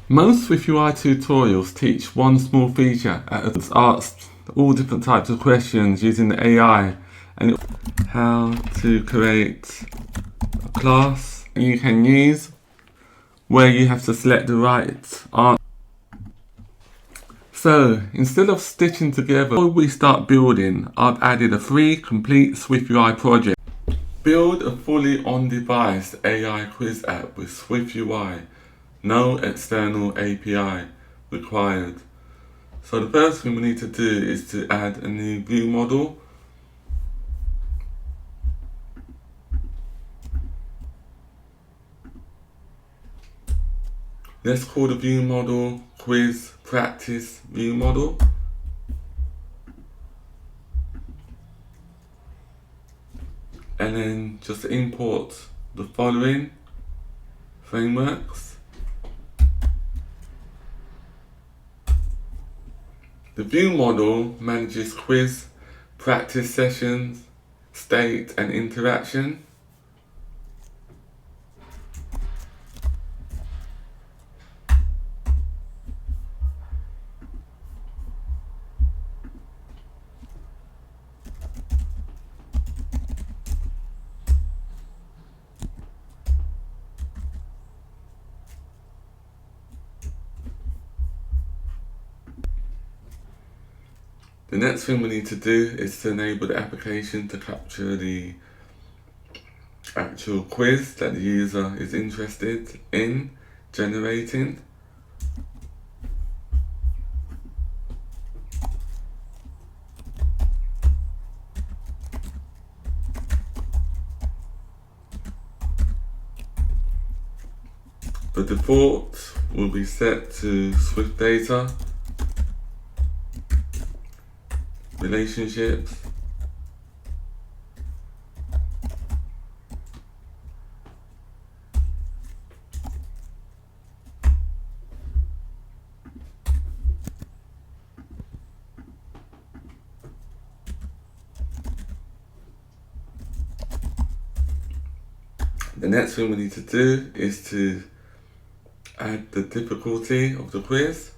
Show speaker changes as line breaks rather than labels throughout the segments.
Most SwiftUI tutorials teach one small feature and asks all different types of questions using the AI and how to create a class you can use where you have to select the right answer. So instead of stitching together, before we start building, I've added a free complete SwiftUI project. Build a fully on-device AI quiz app with SwiftUI. No external API required. So the first thing we need to do is to add a new view model. Let's call the view model QuizPracticeViewModel. And then just import the following frameworks. The view model manages quiz, practice sessions, state and interaction. The next thing we need to do is to enable the application to capture the actual quiz that the user is interested in generating. The default will be set to SwiftData, relationships, the next thing we need to do is to add the difficulty of the quiz.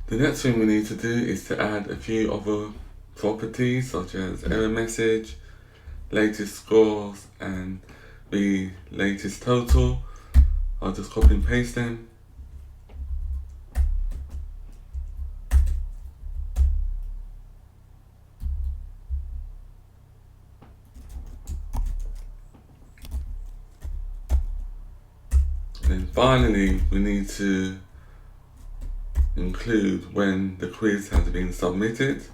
The next thing we need to do is to add a few other properties such as error message, latest scores and the latest total. I'll just copy and paste them. And then finally we need to include when the quiz has been submitted.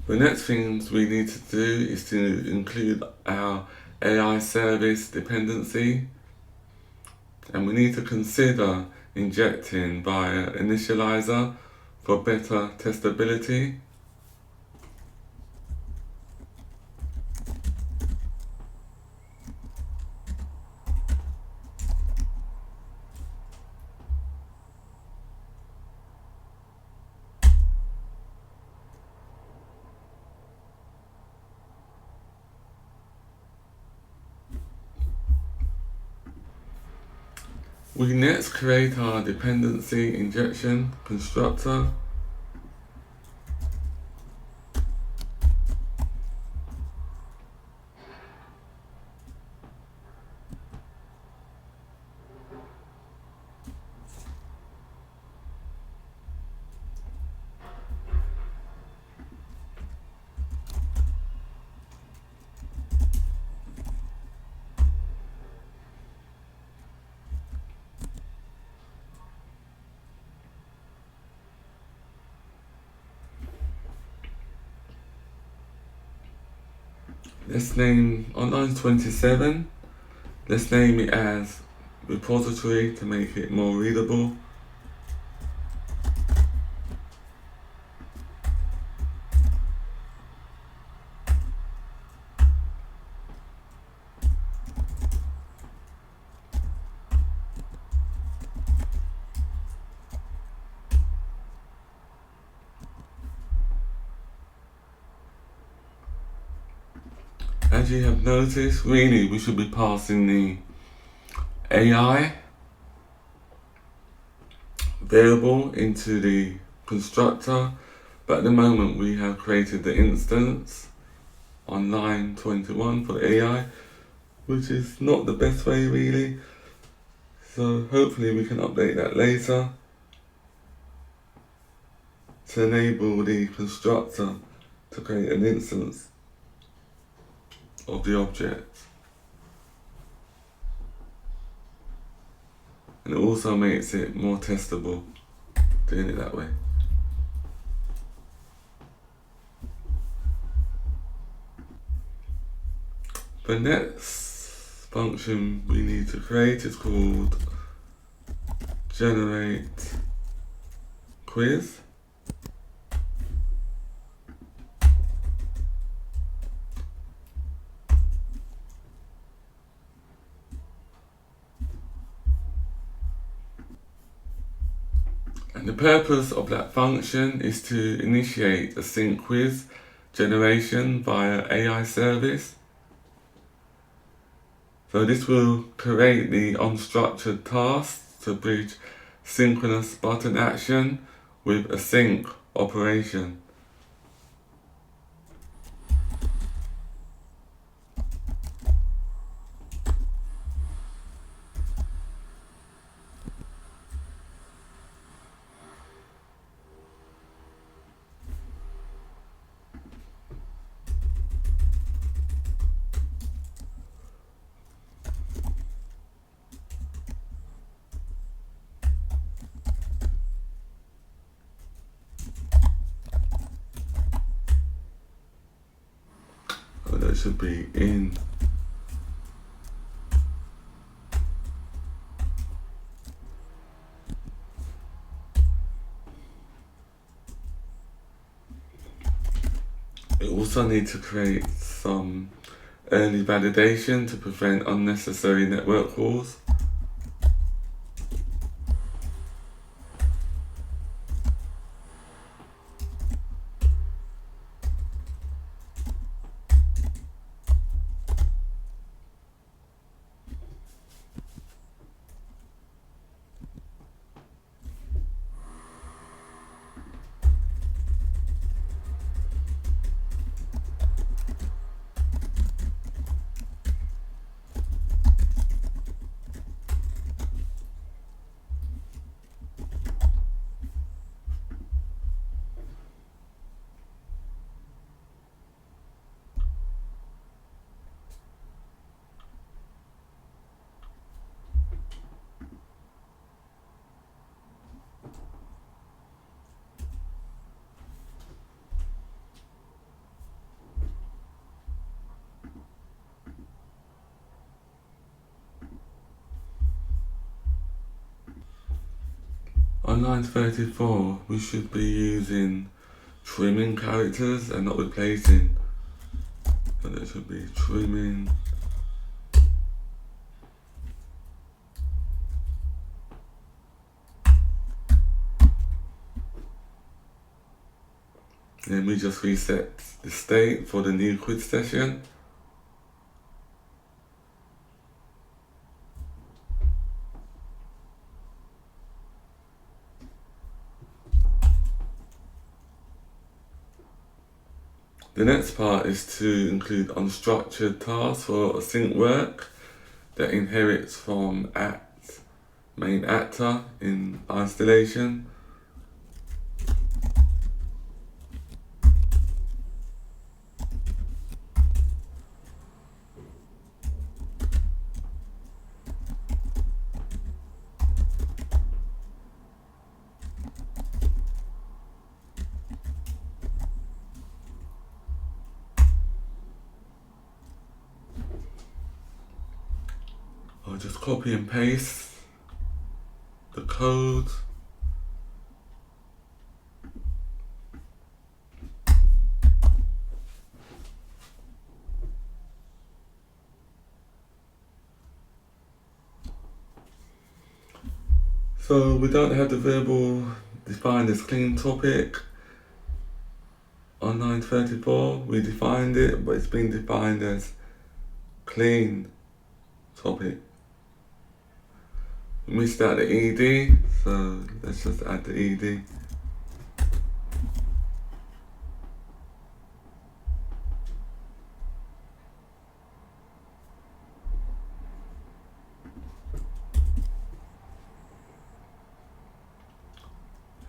The next things we need to do is to include our AI service dependency. And we need to consider injecting via initializer for better testability. We next create our dependency injection constructor. Let's name on line 27. Let's name it as repository to make it more readable. As you have noticed, really we should be passing the AI variable into the constructor, but at the moment we have created the instance on line 21 for the AI, which is not the best way really, so hopefully we can update that later to enable the constructor to create an instance of the object. And it also makes it more testable doing it that way. The next function we need to create is called generate quiz. And the purpose of that function is to initiate a sync quiz generation via AI service. So this will create the unstructured tasks to bridge synchronous button action with a sync operation. Oh, that should be in. We also need to create some early validation to prevent unnecessary network calls. On line 34, we should be using trimming characters and not replacing. So there should be trimming. Then we just reset the state for the new quiz session. The next part is to include unstructured tasks for async work that inherits from main actor in our installation. I'll just copy and paste the code. So we don't have the variable defined as clean topic on line 34. We defined it, but it's been defined as clean topic. We missed out the ED, so let's just add the ED.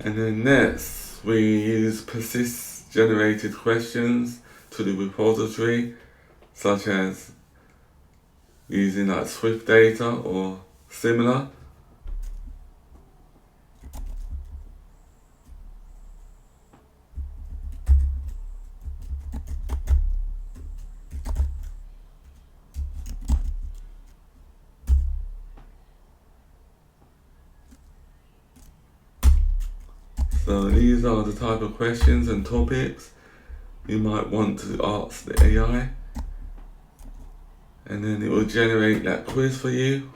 And then next, we use persist generated questions to the repository, such as using like SwiftData or similar. So these are the type of questions and topics you might want to ask the AI, and then it will generate that quiz for you.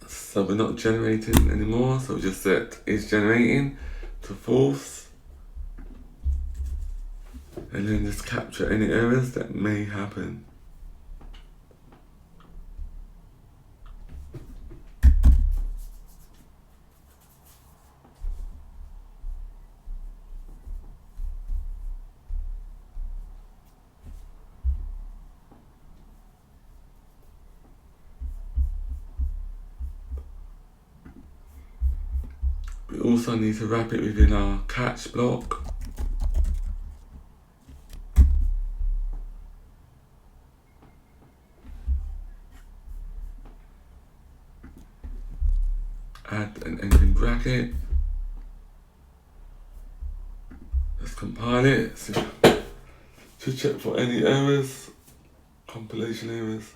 So we're not generating anymore, so we just set is generating to false, and then just capture any errors that may happen. We also need to wrap it within our catch block. Add an ending bracket. Let's compile it to check for any errors, compilation errors.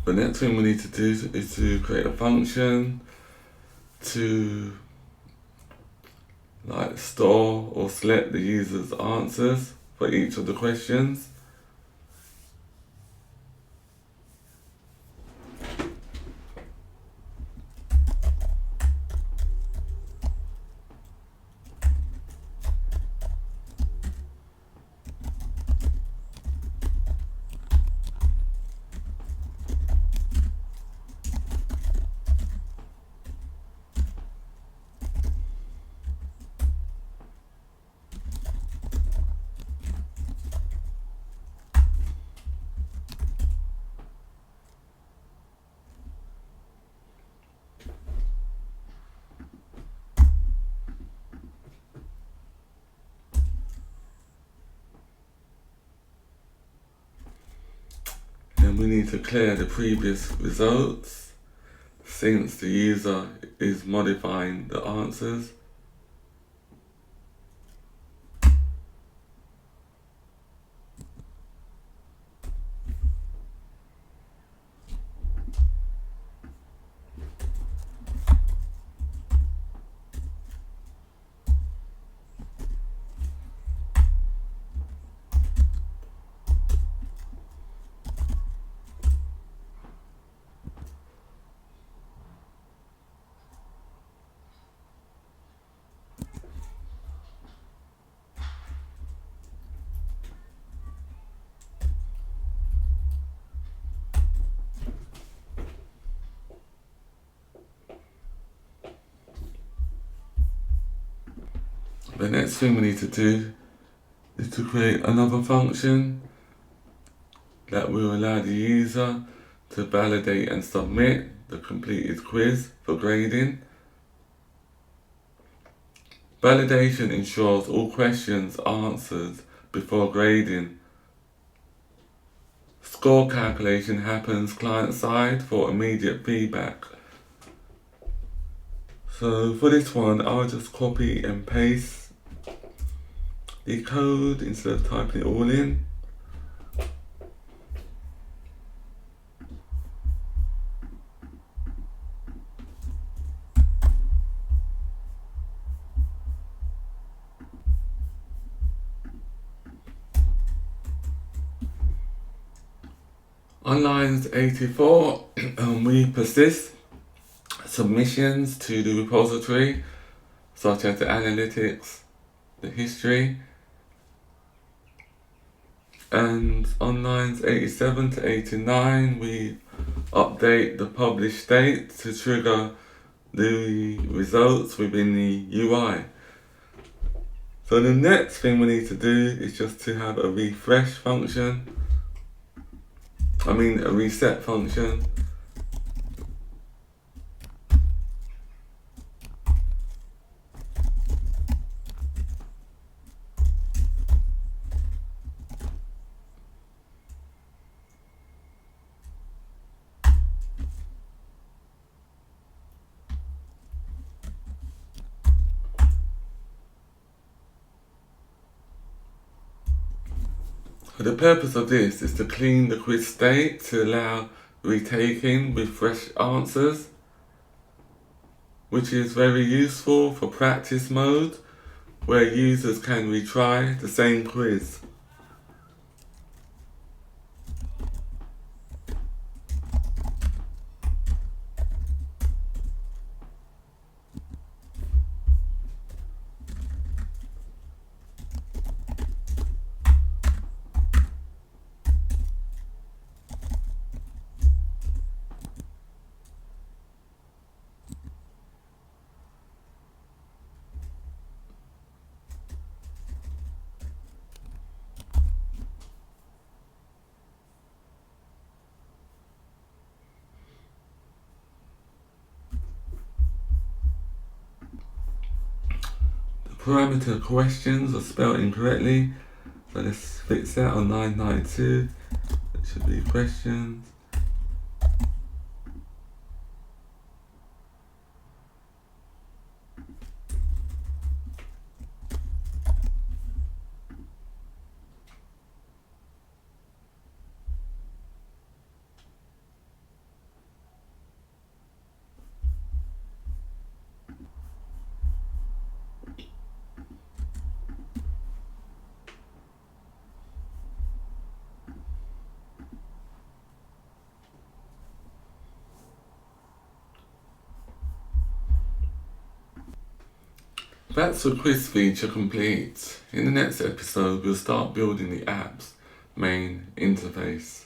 The next thing we need to do is to create a function to like store or select the user's answers for each of the questions. And we need to clear the previous results since the user is modifying the answers. The next thing we need to do is to create another function that will allow the user to validate and submit the completed quiz for grading. Validation ensures all questions are answered before grading. Score calculation happens client side for immediate feedback. So for this one, I'll just copy and paste the code instead of typing it all in. On lines 84, we persist submissions to the repository, such as the analytics, the history, and on lines 87 to 89, we update the published state to trigger the results within the UI. So the next thing we need to do is just to have a refresh function. A reset function. The purpose of this is to clean the quiz state to allow retaking with fresh answers, which is very useful for practice mode, where users can retry the same quiz. Parameter questions are spelled incorrectly, so let's fix that on line 92. It should be questions. That's the quiz feature complete. In the next episode, we'll start building the app's main interface.